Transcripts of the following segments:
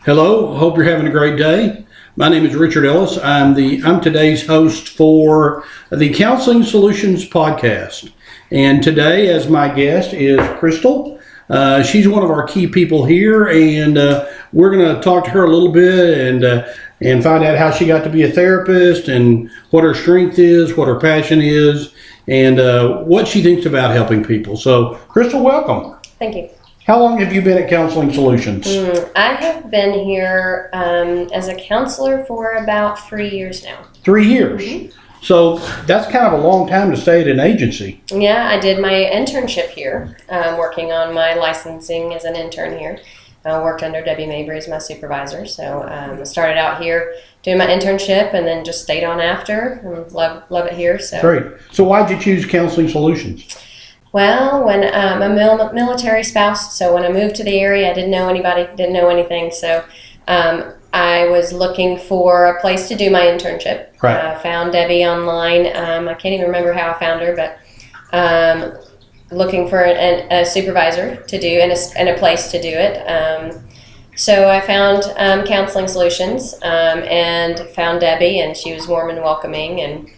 Hello, hope you're having a great day. My name is Richard Ellis. I'm today's host for the Counseling Solutions podcast. And today, as my guest, is Crystal. She's one of our key people here, and we're going to talk to her a little bit and find out how she got to be a therapist and what her strength is, what her passion is, and what she thinks about helping people. So, Crystal, welcome. Thank you. How long have you been at Counseling Solutions? I have been here as a counselor for about 3 years now. 3 years? Mm-hmm. So that's kind of a long time to stay at an agency. Yeah, I did my internship here, working on my licensing as an intern here. I worked under Debbie Mabry as my supervisor. So I started out here doing my internship and then just stayed on after and love it here. So. Great. So why'd you choose Counseling Solutions? Well, when I'm a military spouse, so when I moved to the area, I didn't know anybody, didn't know anything. So I was looking for a place to do my internship. Right. I found Debbie online. I can't even remember how I found her, but looking for a supervisor to do and a place to do it. So I found Counseling Solutions and found Debbie, and she was warm and welcoming, and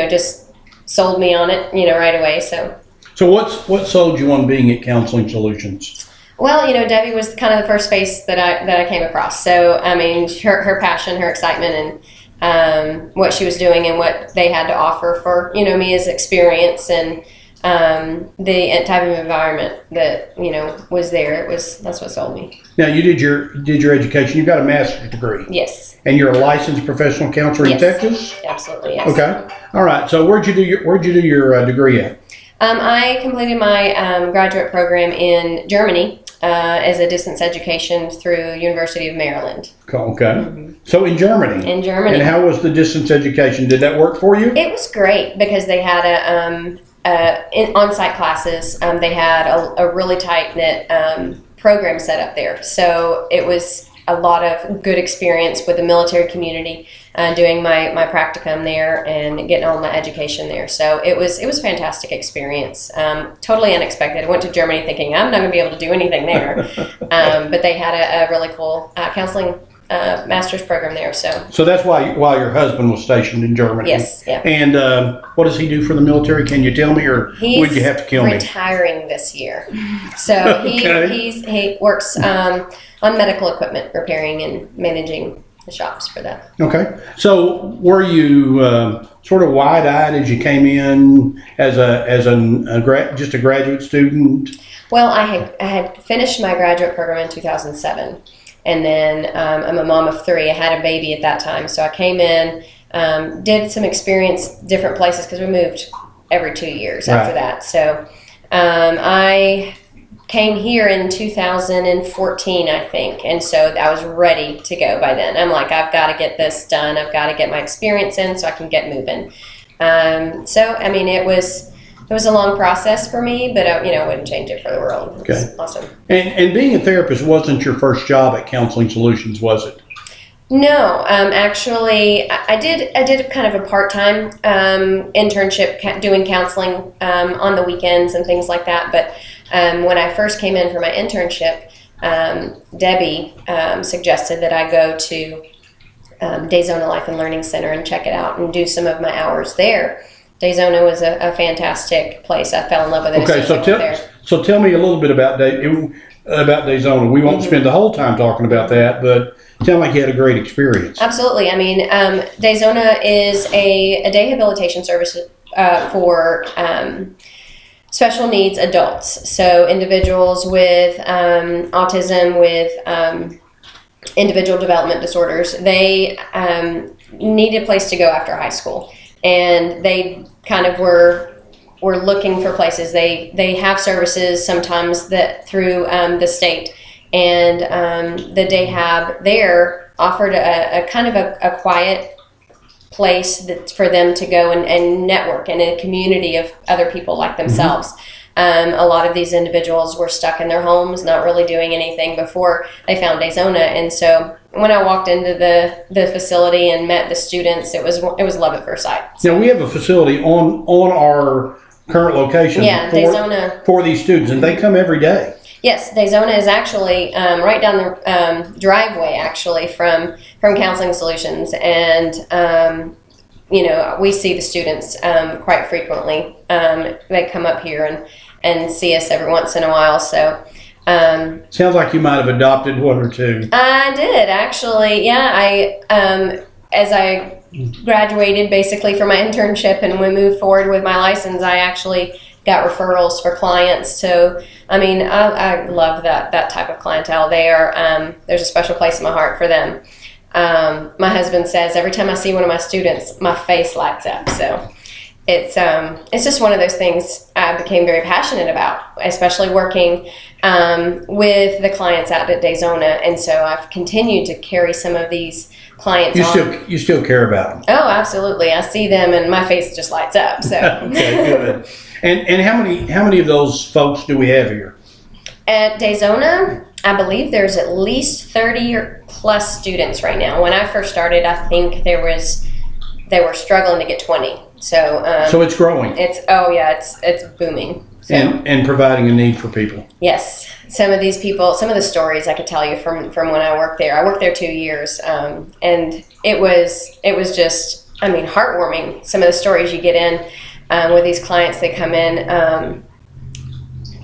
just sold me on it, right away. So what sold you on being at Counseling Solutions? Well, Debbie was kind of the first face that I came across. So, I mean, her passion, her excitement, and what she was doing and what they had to offer for, me as experience and the type of environment that, was there. That's what sold me. Now, you did your education. You got a master's degree. Yes. And you're a licensed professional counselor in Texas? Absolutely, yes. Okay. All right. So where'd you do your degree at? I completed my graduate program in Germany as a distance education through University of Maryland. Okay. Mm-hmm. So in Germany? In Germany. And how was the distance education? Did that work for you? It was great because they had on-site classes. They had a really tight-knit program set up there. So it was a lot of good experience with the military community, doing my practicum there and getting all my education there. So it was a fantastic experience. Totally unexpected. I went to Germany thinking I'm not going to be able to do anything there, but they had a really cool counseling master's program there. So that's why your husband was stationed in Germany. Yes. Yeah. And what does he do for the military? Can you tell me, or would you have to kill me? He's retiring this year. So he works on medical equipment, repairing and managing the shops for that. Okay. So were you sort of wide-eyed as you came in as just a graduate student? Well, I had finished my graduate program in 2007. And then I'm a mom of 3. I had a baby at that time. So I came in, did some experience different places because we moved every 2 years after that. So I came here in 2014, I think. And so I was ready to go by then. I'm like, I've got to get this done. I've got to get my experience in so I can get moving. So, I mean, it was a long process for me, but I wouldn't change it for the world. It was awesome. And being a therapist wasn't your first job at Counseling Solutions, was it? No, actually, I did kind of a part-time internship doing counseling on the weekends and things like that. But when I first came in for my internship, Debbie suggested that I go to DAZona Life and Learning Center and check it out and do some of my hours there. DAZona was a fantastic place. I fell in love with it. Okay, so tell me a little bit about DAZona. We won't spend the whole time talking about that, but it sounded like you had a great experience. Absolutely. I mean, DAZona is a day habilitation service for special needs adults. So individuals with autism, with individual development disorders, they need a place to go after high school. And they kind of were looking for places. They have services sometimes that through the state, and the day hab there offered a kind of a quiet place for them to go and network in a community of other people like themselves. A lot of these individuals were stuck in their homes, not really doing anything before they found DAZona. And so when I walked into the facility and met the students, it was love at first sight. Now we have a facility on our current location DAZona. for these students, and they come every day. Yes, DAZona is actually right down the driveway, actually, from Counseling Solutions, and we see the students quite frequently. They come up here and see us every once in a while. So sounds like you might have adopted one or two. I did actually. Yeah, as I graduated basically from my internship and we moved forward with my license, I actually got referrals for clients. So I love that type of clientele. They are there's a special place in my heart for them. My husband says every time I see one of my students, my face lights up. So it's just one of those things I became very passionate about, especially working with the clients out at DAZona. And so I've continued to carry some of these clients You still care about them? Oh, absolutely. I see them and my face just lights up. So okay, good. And how many of those folks do we have here? At DAZona, I believe there's at least 30 or plus students right now. When I first started, I think they were struggling to get 20. So it's growing. It's booming. So, and providing a need for people. Yes. Some of the stories I could tell you from when I worked there. I worked there 2 years, and it was just, heartwarming. Some of the stories you get in with these clients, they come in,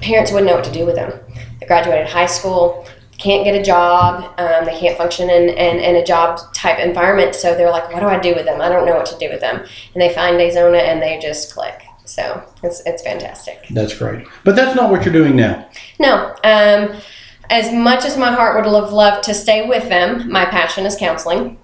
parents wouldn't know what to do with them. They graduated high school, can't get a job, they can't function in a job type environment, so they're like, what do I do with them? I don't know what to do with them. And they find DAZona and they just click. So it's fantastic. That's great. But that's not what you're doing now. No. As much as my heart would have loved to stay with them, my passion is counseling.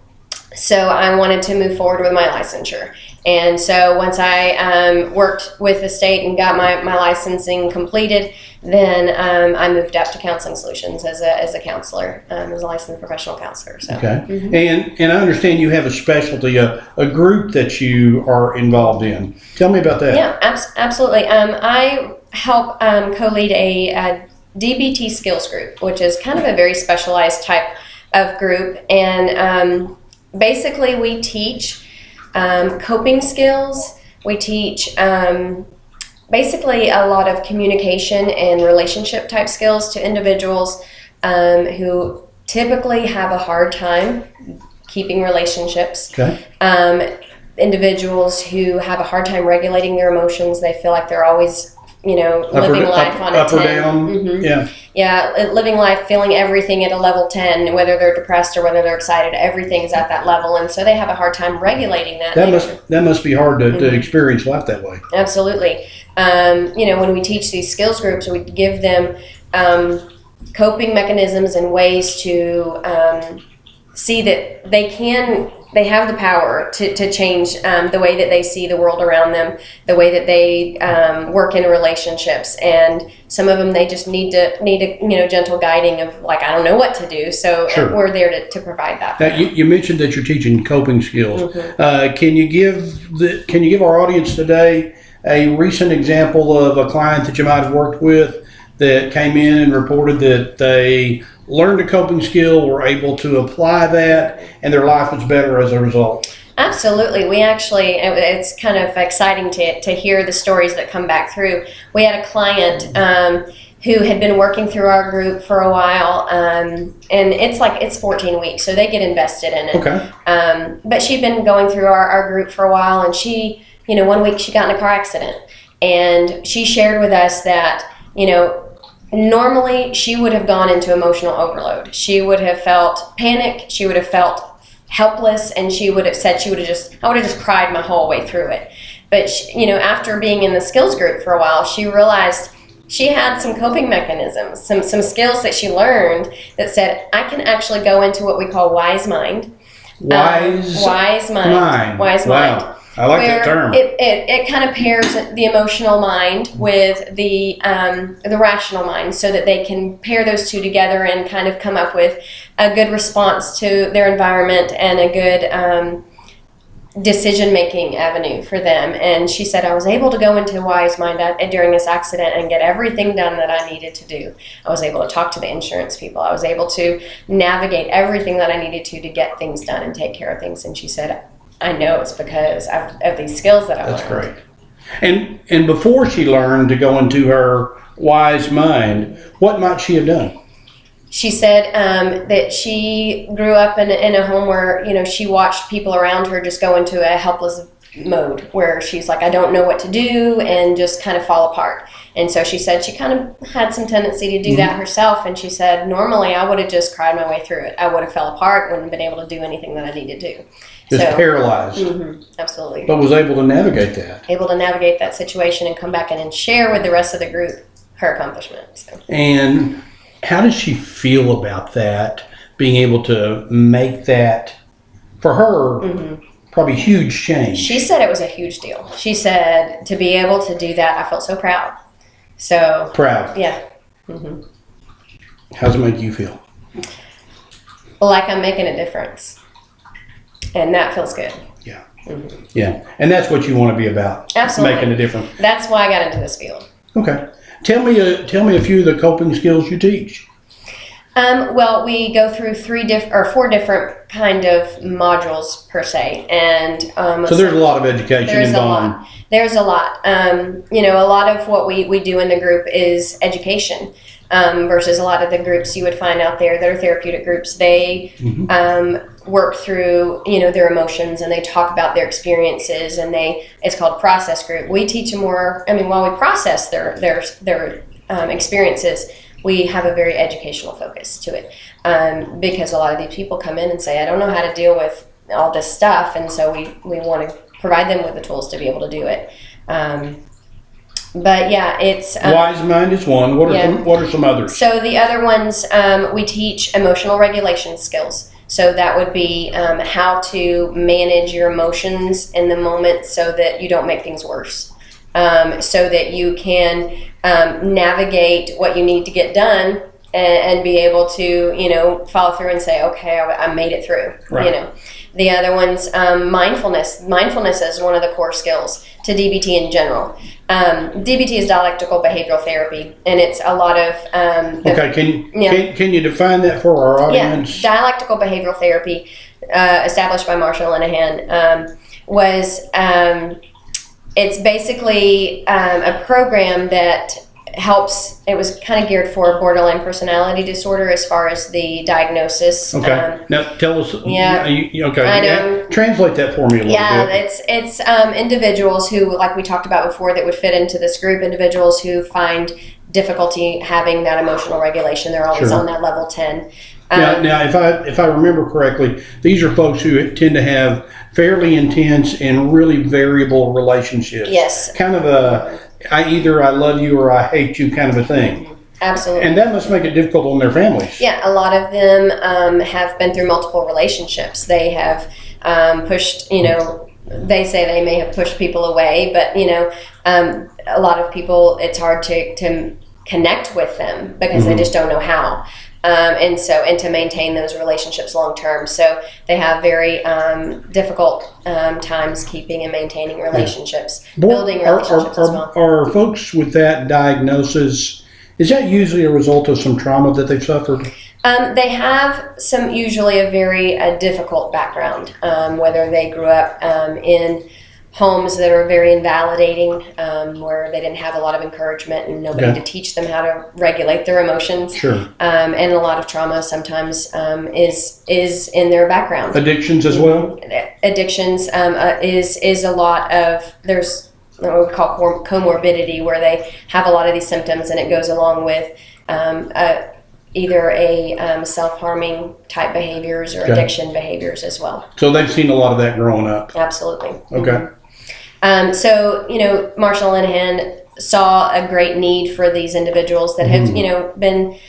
So I wanted to move forward with my licensure. And so once I worked with the state and got my licensing completed, then I moved up to Counseling Solutions as a counselor, as a licensed professional counselor. So. Okay. Mm-hmm. And I understand you have a specialty, a group that you are involved in. Tell me about that. Yeah, absolutely. I help co-lead a DBT skills group, which is kind of a very specialized type of group. And basically we teach coping skills. We teach basically a lot of communication and relationship type skills to individuals who typically have a hard time keeping relationships. Okay. Individuals who have a hard time regulating their emotions. They feel like they're always, living life on a 10. Up or down. Mm-hmm. Yeah, living life, feeling everything at a level 10, whether they're depressed or whether they're excited, everything's at that level. And so they have a hard time regulating that. That must be hard to experience life that way. Absolutely. When we teach these skills groups, we give them coping mechanisms and ways to see that they have the power to change the way that they see the world around them, the way that they work in relationships, and some of them they just need a gentle guiding of like, I don't know what to do. So sure. We're there to provide that. Now, you mentioned that you're teaching coping skills. Mm-hmm. Can you give our audience today a recent example of a client that you might have worked with that came in and reported that they learned a coping skill, were able to apply that, and their life was better as a result? Absolutely. We actually, it's kind of exciting to hear the stories that come back through. We had a client who had been working through our group for a while, and it's 14 weeks, so they get invested in it. Okay. But she'd been going through our group for a while, and she, 1 week she got in a car accident, and she shared with us that, normally she would have gone into emotional overload. She would have felt panic. She would have felt helpless, and she would have said I would have just cried my whole way through it. But after being in the skills group for a while, she realized she had some coping mechanisms, some skills that she learned that said, I can actually go into what we call wise mind. Wise mind. Wow. I like that term. It kind of pairs the emotional mind with the rational mind, so that they can pair those two together and kind of come up with a good response to their environment and a good decision-making avenue for them. And she said, I was able to go into wise mind during this accident and get everything done that I needed to do. I was able to talk to the insurance people. I was able to navigate everything that I needed to get things done and take care of things. And she said, I know it's because of these skills that I learned. That's great. And before she learned to go into her wise mind, what might she have done? She said that she grew up in a home where, she watched people around her just go into a helpless mode where she's like, I don't know what to do, and just kind of fall apart. And so she said she kind of had some tendency to do that herself. And she said, normally I would have just cried my way through it. I would have fell apart, wouldn't have been able to do anything that I needed to do. Just paralyzed. Absolutely. But was able to navigate that. Able to navigate that situation and come back in and share with the rest of the group her accomplishment. So. And how does she feel about that, being able to make that, for her, probably huge change? She said it was a huge deal. She said to be able to do that, I felt so proud. So proud. Yeah. How does it make you feel? Like I'm making a difference. And that feels good. Yeah. Yeah. And that's what you want to be about. Absolutely. Making a difference. That's why I got into this field. Okay. Tell me a few of the coping skills you teach. Well, we go through 4 different kind of modules per se, and so there's a lot of education involved. There's a lot. A lot of what we do in the group is education, versus a lot of the groups you would find out there that are therapeutic groups. They work through their emotions, and they talk about their experiences, and it's called process group. We teach them more. While we process their experiences, we have a very educational focus to it, because a lot of these people come in and say, I don't know how to deal with all this stuff, and so we want to provide them with the tools to be able to do it. But yeah, it's wise mind is one. What are some others? So the other ones, we teach emotional regulation skills. So that would be how to manage your emotions in the moment so that you don't make things worse. So that you can navigate what you need to get done and be able to, follow through and say, okay, I made it through, right. The other one's mindfulness. Mindfulness is one of the core skills to DBT in general. DBT is dialectical behavioral therapy, and it's a lot of... can you define that for our audience? Yeah, dialectical behavioral therapy, established by Marshall Linehan, was... it's basically a program that helps. It was kind of geared for borderline personality disorder as far as the diagnosis. Okay. Now tell us. Yeah. Okay. I know. Yeah, translate that for me a little bit. Yeah, it's individuals who, like we talked about before, that would fit into this group. Individuals who find difficulty having that emotional regulation. They're always on that level 10. Now, if I remember correctly, these are folks who tend to have fairly intense and really variable relationships. Yes. Kind of either I love you or I hate you kind of a thing. Absolutely. And that must make it difficult on their families. Yeah, a lot of them have been through multiple relationships. They have pushed, they say they may have pushed people away, but, a lot of people, it's hard to connect with them because they just don't know how. And to maintain those relationships long term. So they have very difficult times keeping and maintaining relationships, building relationships as well. Are folks with that diagnosis, is that usually a result of some trauma that they've suffered? They have usually a very difficult background, whether they grew up in homes that are very invalidating, where they didn't have a lot of encouragement and nobody to teach them how to regulate their emotions. Sure. And a lot of trauma sometimes is in their background. Addictions as well? Addictions is a lot of, there's what we call comorbidity, where they have a lot of these symptoms, and it goes along with either a self-harming type behaviors or addiction behaviors as well. So they've seen a lot of that growing up. Absolutely. Okay. So, Marshall Linehan saw a great need for these individuals that have, been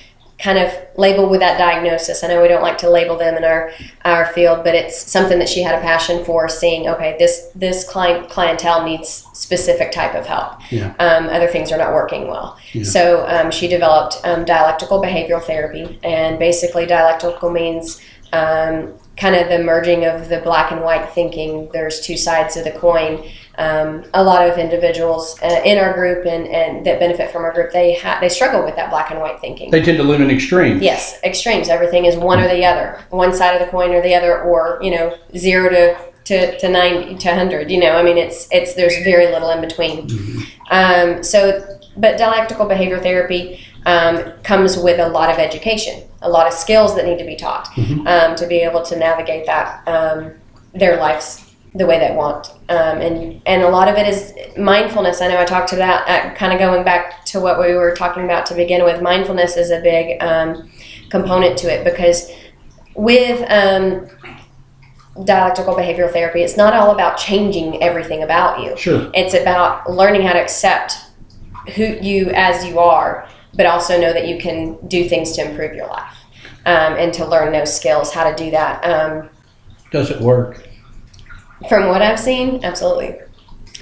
kind of labeled with that diagnosis. I know we don't like to label them in our field, but it's something that she had a passion for, seeing, okay, this clientele needs specific type of help. Yeah. Other things are not working well. Yeah. So she developed dialectical behavioral therapy, and basically dialectical means kind of the merging of the black and white thinking. There's two sides of the coin. A lot of individuals in our group and that benefit from our group, they struggle with that black and white thinking. They tend to live in extremes. Yes, extremes. Everything is one or the other, one side of the coin or the other, or 0 to to 90 to 100. I mean, it's there's very little in between. But dialectical behavior therapy comes with a lot of education, a lot of skills that need to be taught to be able to navigate that their lives the way they want. And a lot of it is mindfulness. I know I talked to that, kind of going back to what we were talking about to begin with. Mindfulness is a big component to it, because with dialectical behavioral therapy, it's not all about changing everything about you. Sure. It's about learning how to accept who you as you are, but also know that you can do things to improve your life, and to learn those skills, how to do that. Does it work? From what I've seen, absolutely.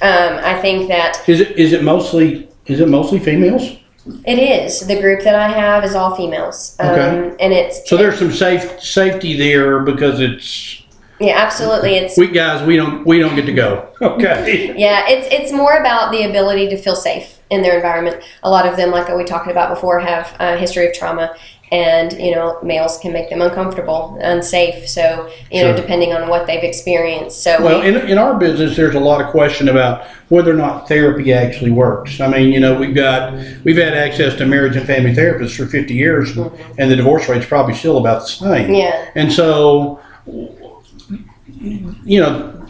I think that Is it mostly females? it is. The group that I have is all females. Okay. And it's So there's some safety there, because it's yeah, absolutely. It's we guys we don't get to go. Okay. yeah, it's more about the ability to feel safe in their environment. A lot of them, like we talked about before, have a history of trauma, and males can make them uncomfortable, unsafe. So Sure. depending on what they've experienced. So Well, in our business, there's a lot of question about whether or not therapy actually works. I mean, we've had access to marriage and family therapists for 50 years, and the divorce rate's probably still about the same. yeah, And so,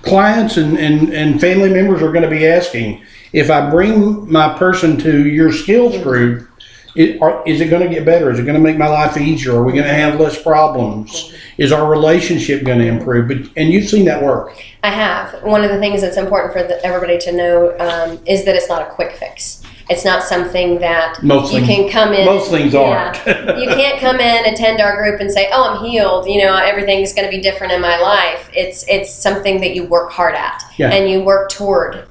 clients and family members are going to be asking, if I bring my person to your skills group, is it going to get better? Is it going to make my life easier? Are we going to have less problems? Is our relationship going to improve? And you've seen that work. I have. One of the things that's important for everybody to know is that it's not a quick fix. It's not something that can come in. Most things aren't. You can't come in, attend our group, and say, "Oh, I'm healed. Everything's going to be different in my life." It's something that you work hard at, and you work toward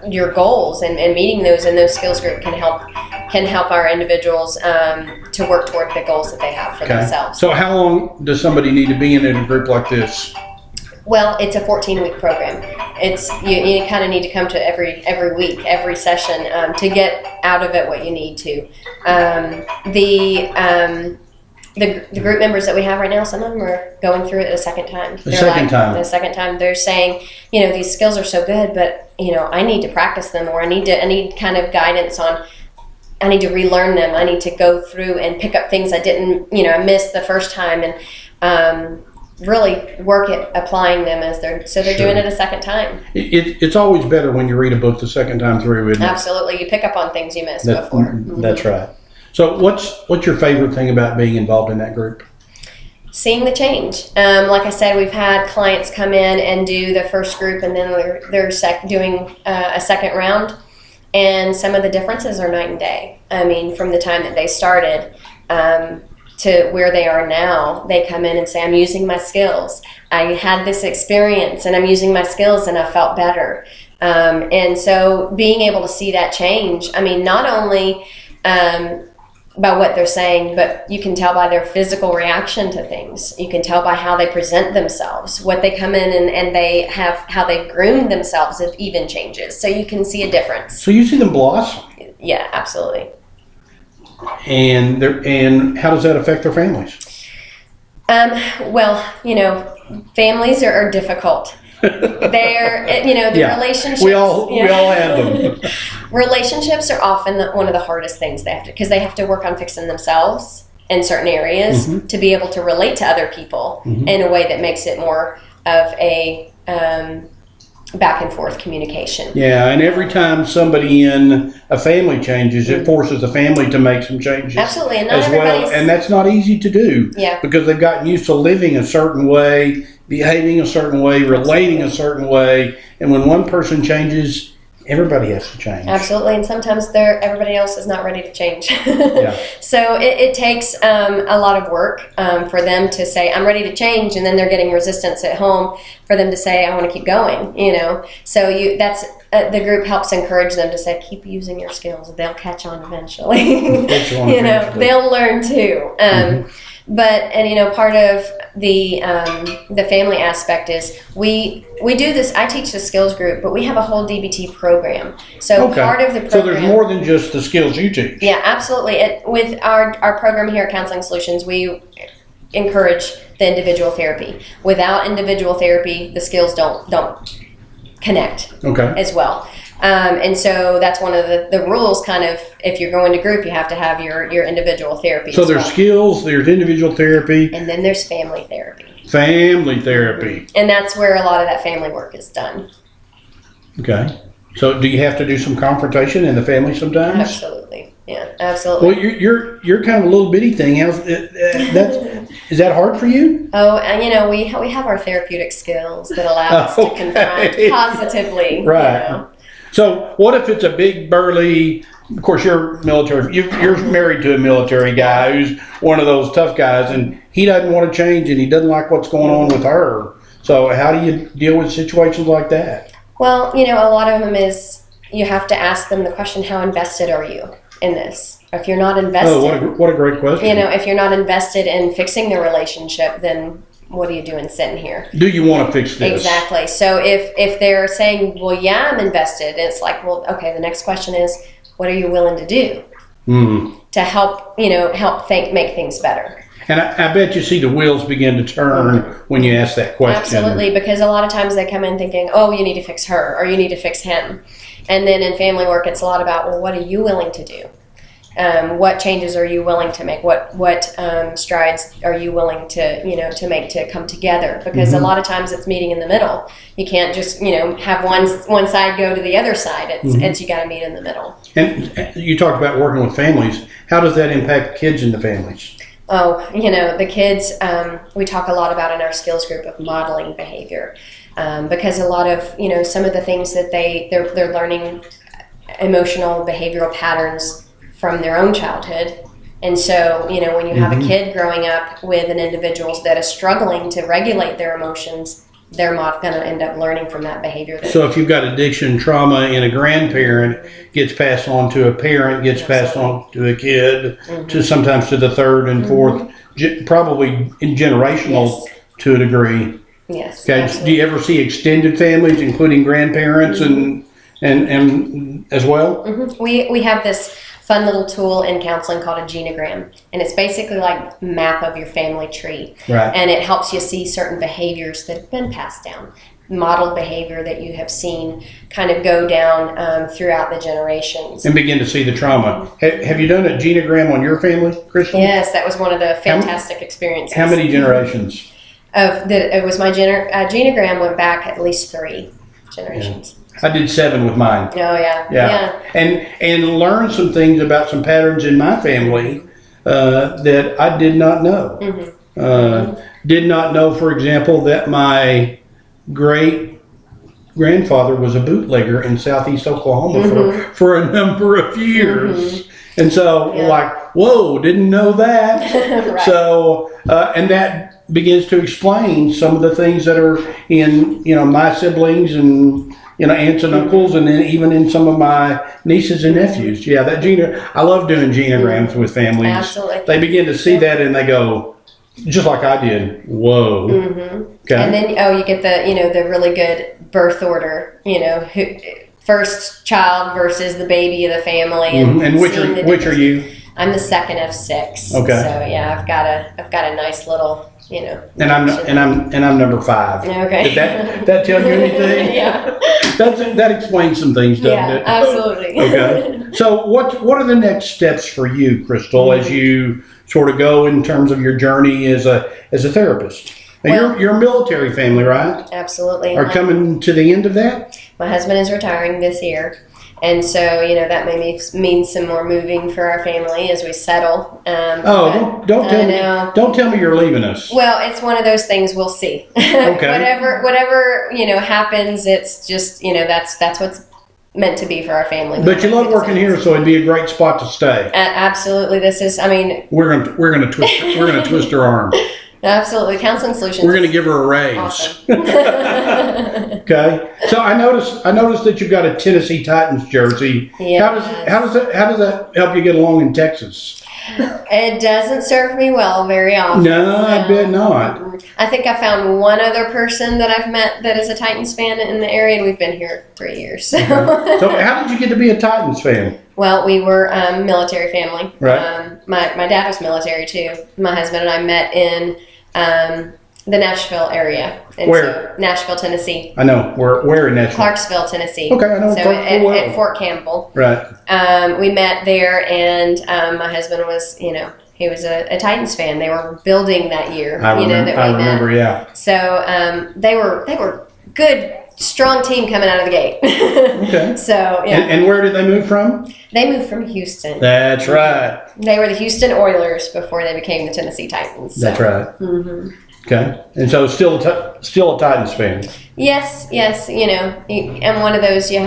your goals, and meeting those. And those skills group can help our individuals to work toward the goals that they have for themselves. So, how long does somebody need to be in a group like this? Well, it's a 14-week program. It's you kind of need to come to every week, every session to get out of it what you need to. The group members that we have right now, some of them are going through it the second time. The second time, they're saying, these skills are so good, but I need to practice them, or I need kind of guidance on. I need to relearn them. I need to go through and pick up things I didn't, I missed the first time, and really work at applying them they're Sure. doing it a second time. It's always better when you read a book the second time through, isn't it? Absolutely. You pick up on things you missed before. That's right. So what's your favorite thing about being involved in that group? Seeing the change. Like I said, we've had clients come in and do the first group, and then they're doing a second round, and some of the differences are night and day. I mean, from the time that they started to where they are now, they come in and say, I'm using my skills. I had this experience and I'm using my skills and I felt better. And so being able to see that change, I mean, not only by what they're saying, but you can tell by their physical reaction to things. You can tell by how they present themselves, what they come in and they have, how they groom themselves, if even changes. So you can see a difference. So you see them blossom. Yeah, absolutely. And how does that affect their families? Well, families are difficult. They're, relationships. We all have them. Relationships are often one of the hardest things because they have to work on fixing themselves in certain areas to be able to relate to other people in a way that makes it more of a back and forth communication. Yeah, and every time somebody in a family changes, it forces the family to make some changes. Absolutely, and not as well, and that's not easy to do. Yeah, because they've gotten used to living a certain way, behaving a certain way, relating a certain way, and when one person changes, everybody has to change. Absolutely, and sometimes everybody else is not ready to change. Yeah. So it takes a lot of work for them to say, I'm ready to change, and then they're getting resistance at home for them to say, I want to keep going, So that's the group helps encourage them to say, keep using your skills. They'll catch on eventually. They'll learn too. But part of the family aspect is we do this. I teach the skills group, but we have a whole DBT program. So part of the program. So there's more than just the skills you teach. Yeah, absolutely. With our program here at Counseling Solutions, we encourage the individual therapy. Without individual therapy, the skills don't connect as well. And so that's one of the rules, kind of, if you're going to group, you have to have your individual therapy. So there's skills, there's individual therapy. And then there's family therapy. Family therapy. And that's where a lot of that family work is done. Okay. So do you have to do some confrontation in the family sometimes? Absolutely. Yeah, absolutely. Well, you're kind of a little bitty thing. Is that hard for you? Oh, and we have our therapeutic skills that allow us to confront positively. Right. You know? So what if it's a big burly? Of course, you're military. You're married to a military guy who's one of those tough guys, and he doesn't want to change, and he doesn't like what's going on with her. So how do you deal with situations like that? Well, a lot of them is you have to ask them the question, how invested are you in this? If you're not invested... Oh, what a great question. If you're not invested in fixing the relationship, then what are you doing sitting here? Do you want to fix this? Exactly. So if they're saying, well, yeah, I'm invested, and it's like, well, okay, the next question is, what are you willing to do to help, make things better? And I bet you see the wheels begin to turn when you ask that question. Absolutely, because a lot of times they come in thinking, oh, you need to fix her or you need to fix him. And then in family work, it's a lot about, well, what are you willing to do? What changes are you willing to make? What strides are you willing to make to come together? Because a lot of times it's meeting in the middle. You can't just have one side go to the other side. It's you got to meet in the middle. And you talked about working with families. How does that impact kids in the families? Oh, the kids, we talk a lot about in our skills group of modeling behavior, because a lot of, some of the things that they're learning emotional behavioral patterns from their own childhood. And so, when you have a kid growing up with an individual that is struggling to regulate their emotions, they're not going to end up learning from that behavior. So if you've got addiction, trauma in a grandparent, gets passed on to a parent, gets passed on to a kid, to sometimes to the third and fourth, probably in generational to a degree. Yes. Okay. Absolutely. Do you ever see extended families, including grandparents and as well? We have this fun little tool in counseling called a genogram, and it's basically like map of your family tree. Right. And it helps you see certain behaviors that have been passed down, modeled behavior that you have seen kind of go down throughout the generations. And begin to see the trauma. Have you done a genogram on your family, Crystal? Yes, that was one of the fantastic experiences. How many generations? It was my genogram went back at least 3 generations. Yeah. I did 7 with mine. Oh yeah. And learned some things about some patterns in my family that I did not know. Did not know, for example, that my great grandfather was a bootlegger in southeast Oklahoma for a number of years. And so, whoa, didn't know that. Right. So, and that begins to explain some of the things that are in, my siblings and, aunts and uncles, and then even in some of my nieces and nephews. Yeah, I love doing genograms with families. Absolutely. They begin to see that and they go, just like I did, whoa. Okay. And then, you get the really good birth order, first child versus the baby of the family. And which are you? I'm the second of 6. Okay. So yeah, I've got a nice little, And I'm number 5. Okay. Did that tell you anything? Yeah. That explains some things, doesn't it? Absolutely. Okay. So what are the next steps for you, Crystal, as you sort of go in terms of your journey as a therapist? Now, you're a military family, right? Absolutely. Are coming to the end of that? My husband is retiring this year. And so, that may mean some more moving for our family as we settle. Don't tell me you're leaving us. Well, it's one of those things. We'll see. Okay. whatever happens. It's just that's what's meant to be for our family. But you love working here, so it'd be a great spot to stay. Absolutely, this is. We're gonna twist her arm. Absolutely, Counseling Solutions. We're going to give her a raise. Awesome. Okay. So I noticed that you've got a Tennessee Titans jersey. Yeah. How does that help you get along in Texas? It doesn't serve me well very often. No, I bet not. I think I found one other person that I've met that is a Titans fan in the area, and we've been here 3 years. So, So how did you get to be a Titans fan? Well, we were military family. Right. My dad was military too. My husband and I met in the Nashville area. Where? So, Nashville, Tennessee. I know. Where in Nashville? Clarksville, Tennessee. Okay, I know. So at Fort Campbell. Right. We met there, and my husband was, he was a Titans fan. They were building that year. I remember. Yeah. So they were good, strong team coming out of the gate. Okay. So yeah. And where did they move from? They moved from Houston. That's right. They were the Houston Oilers before they became the Tennessee Titans. So. That's right. Mm-hmm. Okay. And so still a Titans fan. Yes. I'm one of those, you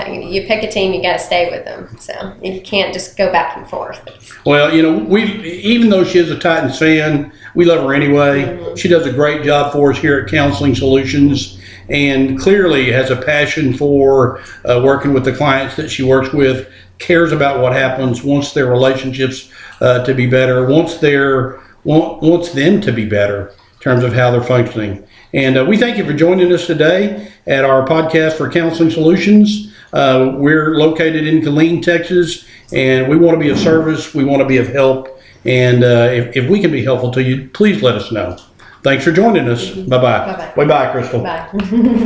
pick a team, you got to stay with them. So you can't just go back and forth. Well, even though she is a Titans fan, we love her anyway. Mm-hmm. She does a great job for us here at Counseling Solutions, and clearly has a passion for working with the clients that she works with, cares about what happens, wants their relationships to be better, wants them to be better in terms of how they're functioning. And we thank you for joining us today at our podcast for Counseling Solutions. We're located in Killeen, Texas, and we want to be of service. We want to be of help. And if we can be helpful to you, please let us know. Thanks for joining us. Bye-bye. Bye-bye. Bye-bye, Crystal. Bye.